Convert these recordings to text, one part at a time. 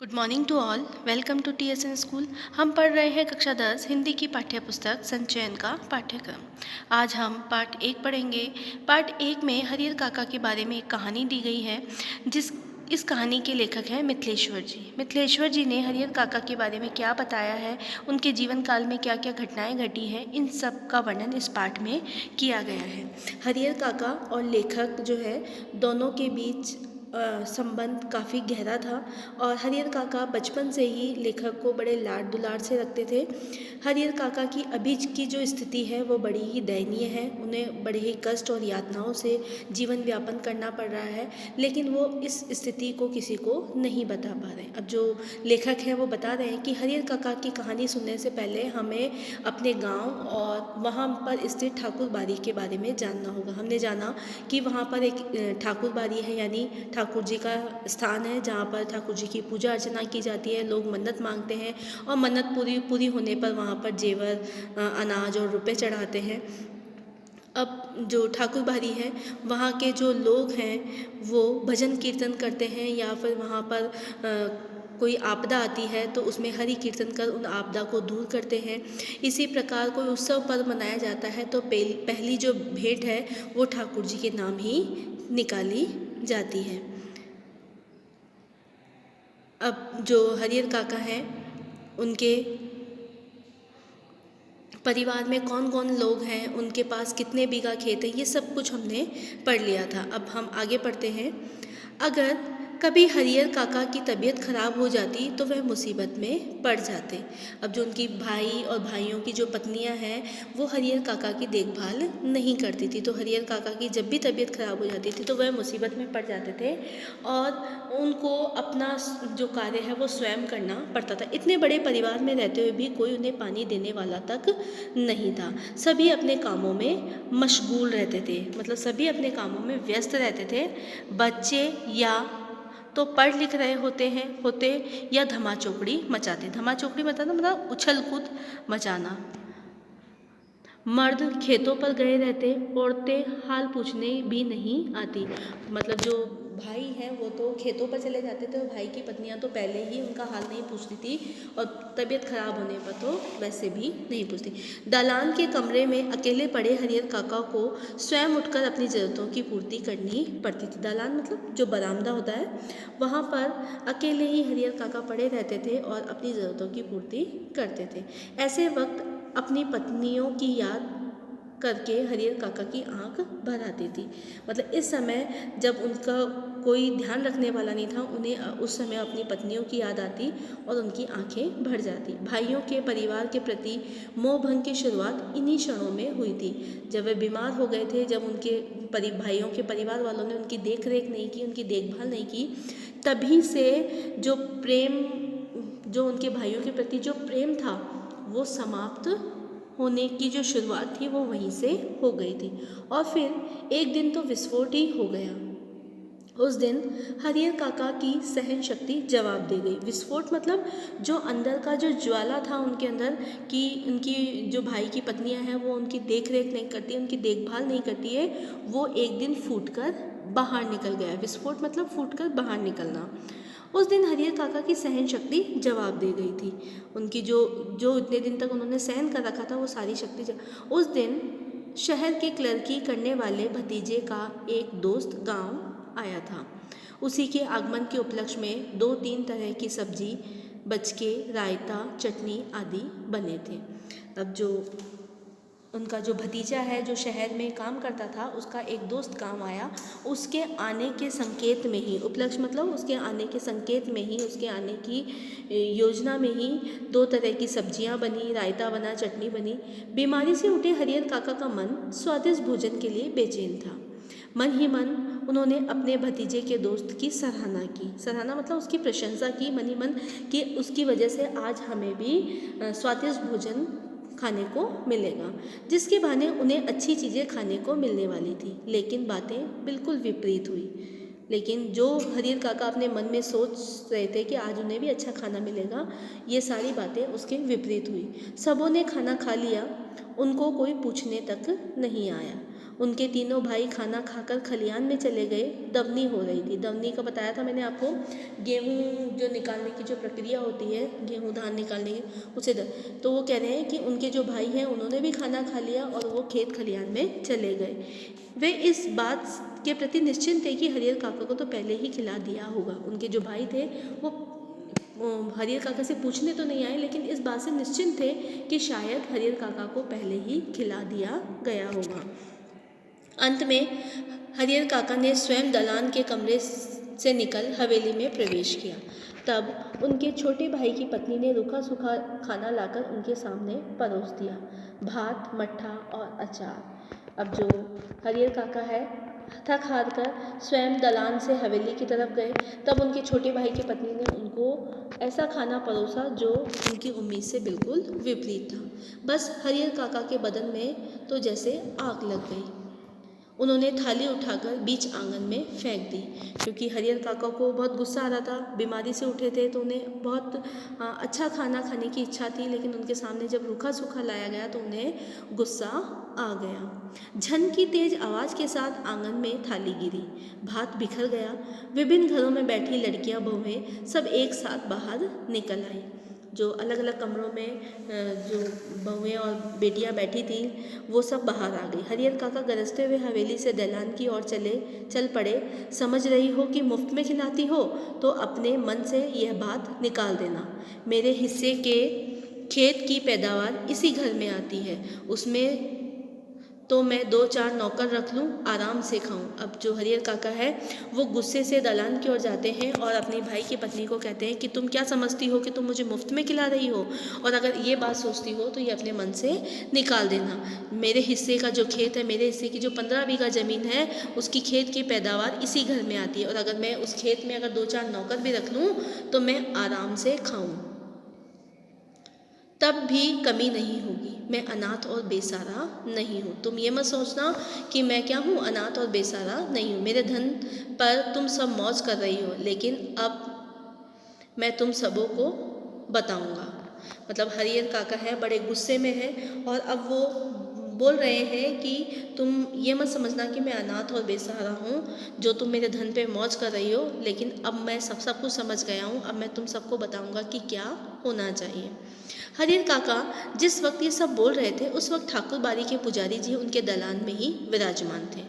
Good morning to all. Welcome to TSN school. हम पढ़ रहे हैं कक्षा 10 हिंदी की पाठ्य पुस्तक संचयन का पाठ्यक्रम। आज हम पाठ 1 पढ़ेंगे। पाठ 1 में हरिहर काका के बारे में एक कहानी दी गई है। इस कहानी के लेखक हैं मिथिलेश्वर जी। मिथिलेश्वर जी ने हरिहर काका के बारे में क्या बताया है, उनके जीवन काल में क्या क्या घटनाएं घटी हैं, इन सब का वर्णन इस पाठ में किया गया है। हरिहर काका और लेखक जो है दोनों के बीच संबंध काफ़ी गहरा था और हरिहर काका बचपन से ही लेखक को बड़े लाड दुलार से रखते थे। हरिहर काका की अभी की जो स्थिति है वो बड़ी ही दयनीय है। उन्हें बड़े ही कष्ट और यातनाओं से जीवन व्यापन करना पड़ रहा है, लेकिन वो इस स्थिति को किसी को नहीं बता पा रहे। अब जो लेखक हैं वो बता रहे हैं कि हरिहर काका की कहानी सुनने से पहले हमें अपने गाँव और वहाँ पर स्थित ठाकुर बाड़ी के बारे में जानना होगा। हमने जाना कि वहाँ पर एक ठाकुर बाड़ी है, यानी ठाकुर जी का स्थान है जहाँ पर ठाकुर जी की पूजा अर्चना की जाती है। लोग मन्नत मांगते हैं और मन्नत पूरी होने पर वहाँ पर जेवर, अनाज और रुपए चढ़ाते हैं। अब जो ठाकुर बाड़ी है वहाँ के जो लोग हैं वो भजन कीर्तन करते हैं, या फिर वहाँ पर कोई आपदा आती है तो उसमें हरि कीर्तन कर उन आपदा को दूर करते हैं। इसी प्रकार कोई उत्सव पर्व मनाया जाता है तो पहली जो भेंट है वो ठाकुर जी के नाम ही निकाली जाती है। अब जो हरिहर काका हैं उनके परिवार में कौन कौन लोग हैं, उनके पास कितने बीघा खेत है, ये सब कुछ हमने पढ़ लिया था। अब हम आगे पढ़ते हैं। अगर कभी हरिहर काका की तबीयत खराब हो जाती तो वह मुसीबत में पड़ जाते। अब जो उनकी भाई और भाइयों की जो पत्नियां हैं वो हरिहर काका की देखभाल नहीं करती थी, तो हरिहर काका की जब भी तबीयत खराब हो जाती थी तो वह मुसीबत में पड़ जाते थे और उनको अपना जो कार्य है वो स्वयं करना पड़ता था। इतने बड़े परिवार में रहते हुए भी कोई उन्हें पानी देने वाला तक नहीं था। सभी अपने कामों में मशगूल रहते थे, मतलब सभी अपने कामों में व्यस्त रहते थे। बच्चे या तो पढ़ लिख रहे होते या धमाचौकड़ी मचाते। धमाचौकड़ी मचाना मतलब उछल कूद मचाना। मर्द खेतों पर गए रहते, औरतें हाल पूछने भी नहीं आती। मतलब जो भाई हैं वो तो खेतों पर चले जाते थे और भाई की पत्नियां तो पहले ही उनका हाल नहीं पूछती थी और तबीयत खराब होने पर तो वैसे भी नहीं पूछती। दालान के कमरे में अकेले पड़े हरिहर काका को स्वयं उठकर अपनी ज़रूरतों की पूर्ति करनी पड़ती थी। दालान मतलब जो बरामदा होता है, वहाँ पर अकेले ही हरिहर काका पड़े रहते थे और अपनी ज़रूरतों की पूर्ति करते थे। ऐसे वक्त अपनी पत्नियों की याद करके हरिहर काका की आंख भर आती थी। मतलब इस समय जब उनका कोई ध्यान रखने वाला नहीं था, उन्हें उस समय अपनी पत्नियों की याद आती और उनकी आंखें भर जाती। भाइयों के परिवार के प्रति मोह भंग की शुरुआत इन्हीं क्षणों में हुई थी। जब वे बीमार हो गए थे, जब उनके भाइयों के परिवार वालों ने उनकी देख रेख नहीं की, उनकी देखभाल नहीं की, तभी से जो प्रेम, जो उनके भाइयों के प्रति जो प्रेम था वो समाप्त होने की जो शुरुआत थी वो वहीं से हो गई थी। और फिर एक दिन तो विस्फोट ही हो गया। उस दिन हरिहर काका की सहन शक्ति जवाब दे गई। विस्फोट मतलब जो अंदर का जो ज्वाला था उनके अंदर, कि उनकी जो भाई की पत्नियां हैं वो उनकी देख रेख नहीं करती, उनकी देखभाल नहीं करती है, वो एक दिन फूटकर बाहर निकल गया। विस्फोट मतलब फूटकर बाहर निकलना। उस दिन हरिहर काका की सहन शक्ति जवाब दे गई थी। उनकी जो जो इतने दिन तक उन्होंने सहन कर रखा था वो सारी शक्ति उस दिन शहर के क्लर्की करने वाले भतीजे का एक दोस्त गांव आया था। उसी के आगमन के उपलक्ष्य में 2-3 तरह की सब्जी, बचके, रायता, चटनी आदि बने थे। अब जो उनका जो भतीजा है जो शहर में काम करता था, उसका एक दोस्त काम आया। उसके आने के संकेत में ही, उपलक्ष्य मतलब उसके आने के संकेत में ही, उसके आने की योजना में ही 2 तरह की सब्जियां बनी, रायता बना, चटनी बनी। बीमारी से उठे हरिहर काका का मन स्वादिष्ट भोजन के लिए बेचैन था। मन ही मन उन्होंने अपने भतीजे के दोस्त की सराहना की। सराहना मतलब उसकी प्रशंसा की मन ही मन, कि उसकी वजह से आज हमें भी स्वादिष्ट भोजन खाने को मिलेगा, जिसके बहाने उन्हें अच्छी चीज़ें खाने को मिलने वाली थी। लेकिन बातें बिल्कुल विपरीत हुई। लेकिन जो हरिहर काका अपने मन में सोच रहे थे कि आज उन्हें भी अच्छा खाना मिलेगा, ये सारी बातें उसके विपरीत हुई। सबों ने खाना खा लिया, उनको कोई पूछने तक नहीं आया। उनके तीनों भाई खाना खाकर खलियान में चले गए। दवनी हो रही थी। दवनी का बताया था मैंने आपको, गेहूँ जो निकालने की जो प्रक्रिया होती है, गेहूँ धान निकालने की, उसे तो वो कह रहे हैं कि उनके जो भाई हैं उन्होंने भी खाना खा लिया और वो खेत खलियान में चले गए। वे इस बात के प्रति निश्चिंत थे कि हरियर काका को तो पहले ही खिला दिया होगा। उनके जो भाई थे वो हरियर काका से पूछने तो नहीं आए, लेकिन इस बात से निश्चिंत थे कि शायद हरियर काका को पहले ही खिला दिया गया होगा। अंत में हरियर काका ने स्वयं दलान के कमरे से निकल हवेली में प्रवेश किया। तब उनके छोटे भाई की पत्नी ने रूखा सूखा खाना लाकर उनके सामने परोस दिया, भात, मट्ठा और अचार। अब जो हरियर काका है थक हार कर स्वयं दलान से हवेली की तरफ गए। तब उनके छोटे भाई की पत्नी ने उनको ऐसा खाना परोसा जो उनकी उम्मीद से बिल्कुल विपरीत था। बस हरियर काका के बदन में तो जैसे आग लग गई। उन्होंने थाली उठाकर बीच आंगन में फेंक दी, क्योंकि हरियर काका को बहुत गुस्सा आ रहा था। बीमारी से उठे थे तो उन्हें बहुत अच्छा खाना खाने की इच्छा थी, लेकिन उनके सामने जब रूखा सूखा लाया गया तो उन्हें गुस्सा आ गया। झन की तेज आवाज़ के साथ आंगन में थाली गिरी, भात बिखर गया। विभिन्न घरों में बैठी लड़कियां, बहुएं सब एक साथ बाहर निकल आई। जो अलग अलग कमरों में जो बहुएं और बेटियां बैठी थी वो सब बाहर आ गई। हरियर काका गरजते हुए हवेली से दलान की ओर चल पड़े। समझ रही हो कि मुफ्त में खिलाती हो तो अपने मन से यह बात निकाल देना। मेरे हिस्से के खेत की पैदावार इसी घर में आती है, उसमें तो मैं 2-4 नौकर रख लूँ, आराम से खाऊं। अब जो हरियर काका है वो गुस्से से दलान की ओर जाते हैं और अपने भाई की पत्नी को कहते हैं कि तुम क्या समझती हो कि तुम मुझे मुफ्त में खिला रही हो, और अगर ये बात सोचती हो तो ये अपने मन से निकाल देना। मेरे हिस्से का जो खेत है, मेरे हिस्से की जो 15 बीघा ज़मीन है, उसकी खेत की पैदावार इसी घर में आती है, और अगर मैं उस खेत में अगर 2-4 नौकर भी रख लूँ तो मैं आराम से खाऊँ, तब भी कमी नहीं होगी। मैं अनाथ और बेसहारा नहीं हूँ। तुम ये मत सोचना कि मैं क्या हूँ, अनाथ और बेसहारा नहीं हूँ। मेरे धन पर तुम सब मौज कर रही हो, लेकिन अब मैं तुम सबों को बताऊँगा। मतलब हरियर काका है बड़े गुस्से में है, और अब वो बोल रहे हैं कि तुम ये मत समझना कि मैं अनाथ और बेसहारा हूँ, जो तुम मेरे धन पे मौज कर रही हो, लेकिन अब मैं सब कुछ समझ गया हूँ। अब मैं तुम सबको बताऊँगा कि क्या होना चाहिए। हरियर काका जिस वक्त ये सब बोल रहे थे, उस वक्त ठाकुर बाड़ी के पुजारी जी उनके दलान में ही विराजमान थे।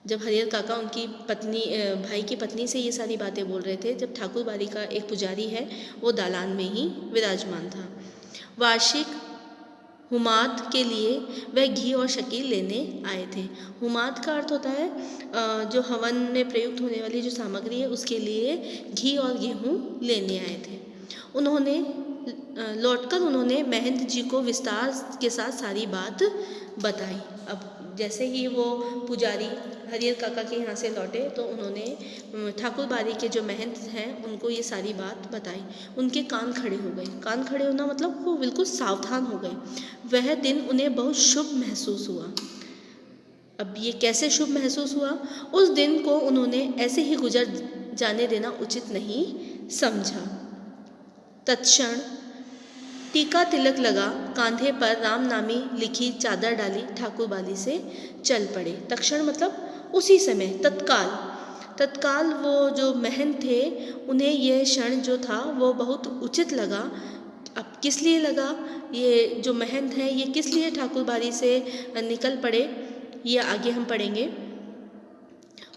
जब हरियर काका उनकी पत्नी भाई की पत्नी से ये सारी बातें बोल रहे थे, जब ठाकुर बाड़ी का एक पुजारी है वो दालान में ही विराजमान था। वार्षिक हुमाद के लिए वह घी और शकील लेने आए थे। हुमाद का अर्थ होता है जो हवन में प्रयुक्त होने वाली जो सामग्री है उसके लिए घी और गेहूँ लेने आए थे। उन्होंने लौटकर उन्होंने महंत जी को विस्तार के साथ सारी बात बताई। अब जैसे ही वो पुजारी हरियर काका के यहाँ से लौटे तो उन्होंने ठाकुर बाड़ी के जो महंत हैं उनको ये सारी बात बताई। उनके कान खड़े हो गए। कान खड़े होना मतलब वो बिल्कुल सावधान हो गए। वह दिन उन्हें बहुत शुभ महसूस हुआ। अब ये कैसे शुभ महसूस हुआ? उस दिन को उन्होंने ऐसे ही गुजर जाने देना उचित नहीं समझा। तत्क्षण टीका तिलक लगा, कांधे पर राम नामी लिखी चादर डाली, ठाकुर बाड़ी से चल पड़े। तत्क्षण मतलब उसी समय, तत्काल वो जो महंत थे उन्हें यह क्षण जो था वो बहुत उचित लगा। अब किस लिए लगा? ये जो महंत हैं ये किस लिए ठाकुर बाड़ी से निकल पड़े, ये आगे हम पढ़ेंगे।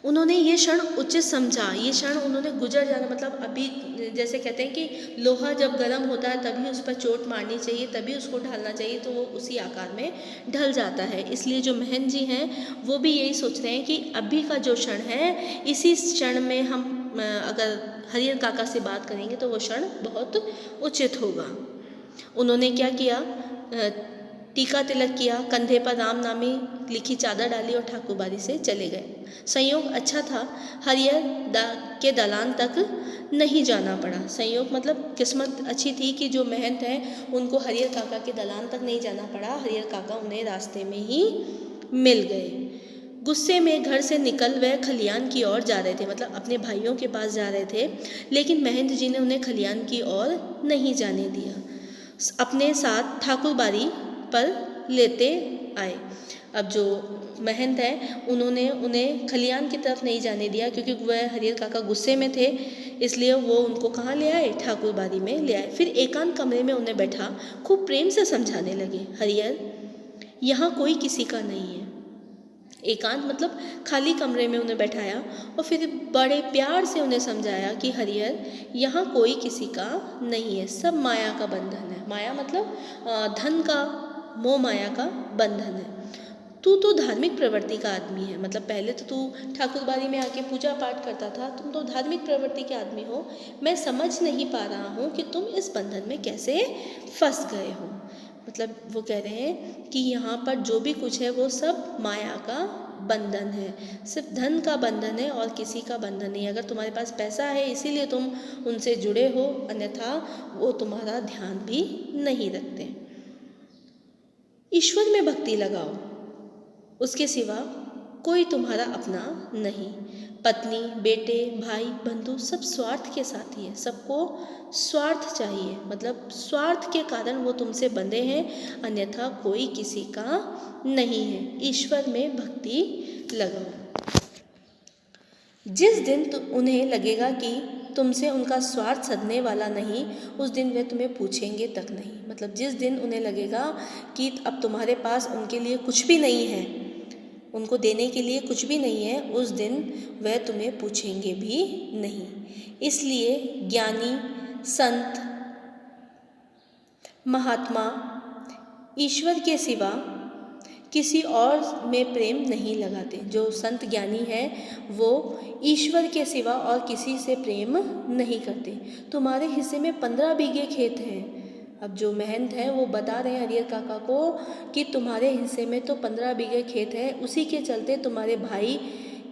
उन्होंने ये क्षण उचित समझा। ये क्षण उन्होंने गुजर जाना मतलब अभी जैसे कहते हैं कि लोहा जब गर्म होता है तभी उस पर चोट मारनी चाहिए, तभी उसको ढालना चाहिए, तो वो उसी आकार में ढल जाता है। इसलिए जो महंत जी हैं वो भी यही सोच रहे हैं कि अभी का जो क्षण है इसी क्षण में हम अगर हरियर काका से बात करेंगे तो वो क्षण बहुत उचित होगा। उन्होंने क्या किया? टीका तिलक किया, कंधे पर राम नामी लिखी चादर डाली और ठाकुर बाड़ी से चले गए। संयोग अच्छा था, हरियर के दलान तक नहीं जाना पड़ा। संयोग मतलब किस्मत अच्छी थी कि जो महंत हैं उनको हरियर काका के दलान तक नहीं जाना पड़ा। हरियर काका उन्हें रास्ते में ही मिल गए। गुस्से में घर से निकल वह खलियान की ओर जा रहे थे, मतलब अपने भाइयों के पास जा रहे थे, लेकिन महंत जी ने उन्हें खलियान की ओर नहीं जाने दिया। अपने साथ ठाकुर बाड़ी पर लेते आए। अब जो महंत हैं उन्होंने उन्हें खलियान की तरफ नहीं जाने दिया, क्योंकि वह हरिहर काका गुस्से में थे, इसलिए वो उनको कहाँ ले आए, ठाकुर बाड़ी में ले आए। फिर एकांत कमरे में उन्हें बैठा खूब प्रेम से समझाने लगे, हरिहर यहाँ कोई किसी का नहीं है। एकांत मतलब खाली कमरे में उन्हें बैठाया और फिर बड़े प्यार से उन्हें समझाया कि हरिहर यहाँ कोई किसी का नहीं है, सब माया का बंधन है। माया मतलब धन का, मोह माया का बंधन है। तू तो धार्मिक प्रवृत्ति का आदमी है, मतलब पहले तो तू ठाकुरबाड़ी में आके पूजा पाठ करता था, तुम तो धार्मिक प्रवृत्ति के आदमी हो। मैं समझ नहीं पा रहा हूँ कि तुम इस बंधन में कैसे फंस गए हो। मतलब वो कह रहे हैं कि यहाँ पर जो भी कुछ है वो सब माया का बंधन है, सिर्फ धन का बंधन है और किसी का बंधन नहीं। अगर तुम्हारे पास पैसा है इसीलिए तुम उनसे जुड़े हो, अन्यथा वो तुम्हारा ध्यान भी नहीं रखते। ईश्वर में भक्ति लगाओ, उसके सिवा कोई तुम्हारा अपना नहीं। पत्नी, बेटे, भाई, बंधु सब स्वार्थ के साथी हैं, सबको स्वार्थ चाहिए, मतलब स्वार्थ के कारण वो तुमसे बंधे हैं, अन्यथा कोई किसी का नहीं है। ईश्वर में भक्ति लगाओ। जिस दिन उन्हें लगेगा कि तुमसे उनका स्वार्थ सधने वाला नहीं, उस दिन वे तुम्हें पूछेंगे तक नहीं। मतलब जिस दिन उन्हें लगेगा कि अब तुम्हारे पास उनके लिए कुछ भी नहीं है, उनको देने के लिए कुछ भी नहीं है, उस दिन वह तुम्हें पूछेंगे भी नहीं। इसलिए ज्ञानी, संत, महात्मा ईश्वर के सिवा किसी और में प्रेम नहीं लगाते। जो संत ज्ञानी है वो ईश्वर के सिवा और किसी से प्रेम नहीं करते। तुम्हारे हिस्से में 15 बीघे खेत हैं। अब जो महंत है वो बता रहे हैं हरिहर काका को कि तुम्हारे हिस्से में तो 15 बीघे खेत है, उसी के चलते तुम्हारे भाई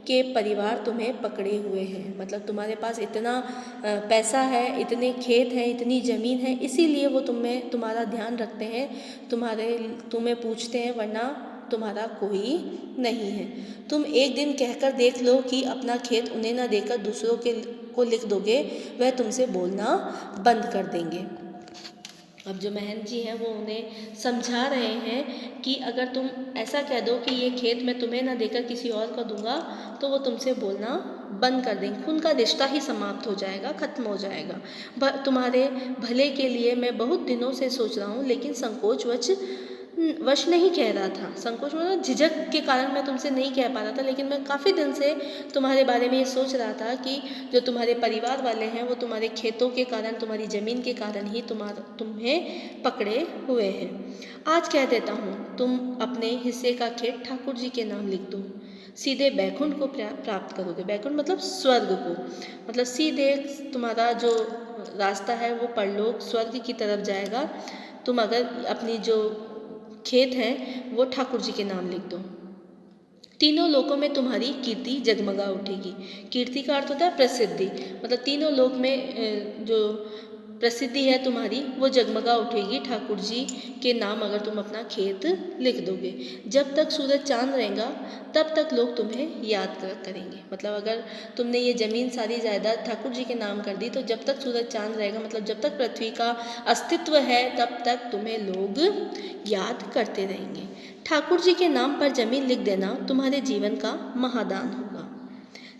के परिवार तुम्हें पकड़े हुए हैं। मतलब तुम्हारे पास इतना पैसा है, इतने खेत हैं, इतनी ज़मीन है, इसीलिए वो तुम्हारा ध्यान रखते हैं, तुम्हें पूछते हैं, वरना तुम्हारा कोई नहीं है। तुम एक दिन कहकर देख लो कि अपना खेत उन्हें ना देकर दूसरों को लिख दोगे, वह तुमसे बोलना बंद कर देंगे। अब जो महंत जी हैं वो उन्हें समझा रहे हैं कि अगर तुम ऐसा कह दो कि ये खेत मैं तुम्हें ना देकर किसी और को दूंगा, तो वो तुमसे बोलना बंद कर देंगे, उनका रिश्ता ही समाप्त हो जाएगा, ख़त्म हो जाएगा। तुम्हारे भले के लिए मैं बहुत दिनों से सोच रहा हूँ, लेकिन वश नहीं कह रहा था। संकोच मतलब झिझक के कारण मैं तुमसे नहीं कह पा रहा था, लेकिन मैं काफ़ी दिन से तुम्हारे बारे में ये सोच रहा था कि जो तुम्हारे परिवार वाले हैं वो तुम्हारे खेतों के कारण, तुम्हारी ज़मीन के कारण ही तुम्हें पकड़े हुए हैं। आज कह देता हूँ, तुम अपने हिस्से का खेत ठाकुर जी के नाम लिख दो, सीधे बैकुंठ को प्राप्त करोगे। बैकुंठ मतलब स्वर्ग को, मतलब सीधे तुम्हारा जो रास्ता है वो परलोक स्वर्ग की तरफ जाएगा। तुम अगर अपनी जो खेत है वो ठाकुर जी के नाम लिख दो, तीनों लोकों में तुम्हारी कीर्ति जगमगा उठेगी। कीर्ति का अर्थ होता है प्रसिद्धि, मतलब तीनों लोक में जो प्रसिद्धि है तुम्हारी वो जगमगा उठेगी ठाकुर जी के नाम अगर तुम अपना खेत लिख दोगे। जब तक सूरज चांद रहेगा तब तक लोग तुम्हें याद करेंगे। मतलब अगर तुमने ये ज़मीन सारी जायदाद ठाकुर जी के नाम कर दी, तो जब तक सूरज चांद रहेगा, मतलब जब तक पृथ्वी का अस्तित्व है, तब तक तुम्हें लोग याद करते रहेंगे। ठाकुर जी के नाम पर ज़मीन लिख देना तुम्हारे जीवन का महादान होगा।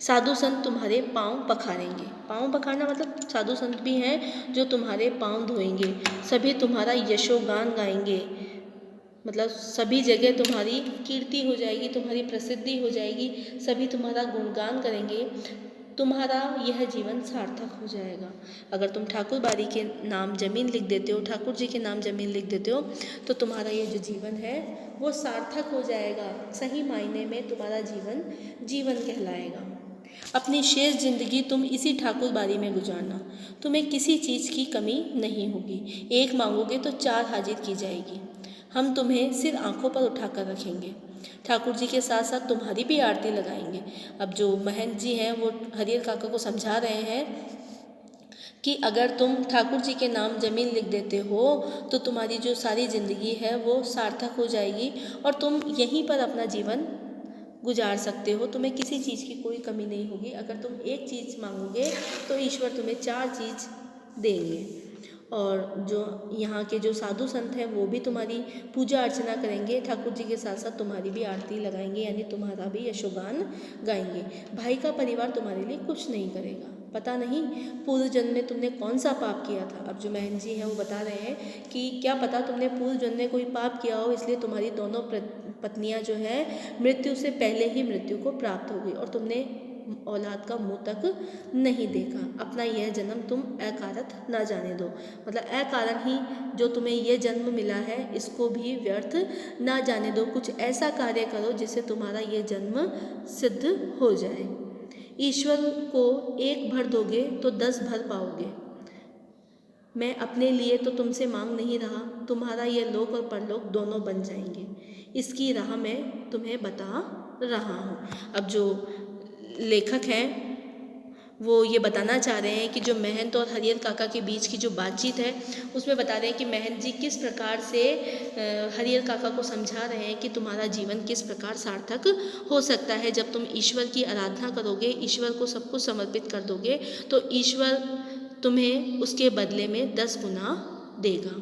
साधु संत तुम्हारे पाँव पखारेंगे। पाँव पखारना मतलब साधु संत भी हैं जो तुम्हारे पाँव धोएंगे, सभी तुम्हारा यशोगान गाएंगे, मतलब सभी जगह तुम्हारी कीर्ति हो जाएगी, तुम्हारी प्रसिद्धि हो जाएगी, सभी तुम्हारा गुणगान करेंगे, तुम्हारा यह जीवन सार्थक हो जाएगा। अगर तुम ठाकुर बाड़ी के नाम ज़मीन लिख देते हो, ठाकुर जी के नाम ज़मीन लिख देते हो, तो तुम्हारा ये जो जीवन है वो सार्थक हो जाएगा, सही मायने में तुम्हारा जीवन कहलाएगा। अपनी शेष ज़िंदगी तुम इसी ठाकुर बाड़ी में गुजारना, तुम्हें किसी चीज़ की कमी नहीं होगी। एक मांगोगे तो 4 हाजिर की जाएगी। हम तुम्हें सिर आंखों पर उठाकर रखेंगे, ठाकुर जी के साथ साथ तुम्हारी भी आरती लगाएंगे। अब जो महंत जी हैं वो हरिहर काका को समझा रहे हैं कि अगर तुम ठाकुर जी के नाम ज़मीन लिख देते हो तो तुम्हारी जो सारी ज़िंदगी है वो सार्थक हो जाएगी और तुम यहीं पर अपना जीवन गुजार सकते हो, तुम्हें किसी चीज़ की कोई कमी नहीं होगी। अगर तुम एक चीज़ मांगोगे तो ईश्वर तुम्हें 4 चीज़ देंगे। और जो यहाँ के जो साधु संत हैं वो भी तुम्हारी पूजा अर्चना करेंगे, ठाकुर जी के साथ साथ तुम्हारी भी आरती लगाएंगे, यानी तुम्हारा भी यशोगान गाएंगे। भाई का परिवार तुम्हारे लिए कुछ नहीं करेगा। पता नहीं पूर्व जन्म में तुमने कौन सा पाप किया था। अब जो महन जी हैं वो बता रहे हैं कि क्या पता तुमने पूर्व जन्म में कोई पाप किया हो, इसलिए तुम्हारी दोनों पत्नियां जो है मृत्यु से पहले ही मृत्यु को प्राप्त हो गई और तुमने औलाद का मुंह तक नहीं देखा। अपना यह जन्म तुम अकारत ना जाने दो, मतलब अकारण ही जो तुम्हें यह जन्म मिला है इसको भी व्यर्थ ना जाने दो। कुछ ऐसा कार्य करो जिससे तुम्हारा यह जन्म सिद्ध हो जाए। ईश्वर को एक भर दोगे तो 10 भर पाओगे। मैं अपने लिए तो तुमसे मांग नहीं रहा, तुम्हारा यह लोक और परलोक दोनों बन जाएंगे। इसकी राह मैं तुम्हें बता रहा हूँ। अब जो लेखक हैं वो ये बताना चाह रहे हैं कि जो महंत और हरिहर काका के बीच की जो बातचीत है उसमें बता रहे हैं कि महंत जी किस प्रकार से हरिहर काका को समझा रहे हैं कि तुम्हारा जीवन किस प्रकार सार्थक हो सकता है। जब तुम ईश्वर की आराधना करोगे, ईश्वर को सब कुछ समर्पित कर दोगे तो ईश्वर तुम्हें उसके बदले में 10 गुना देगा।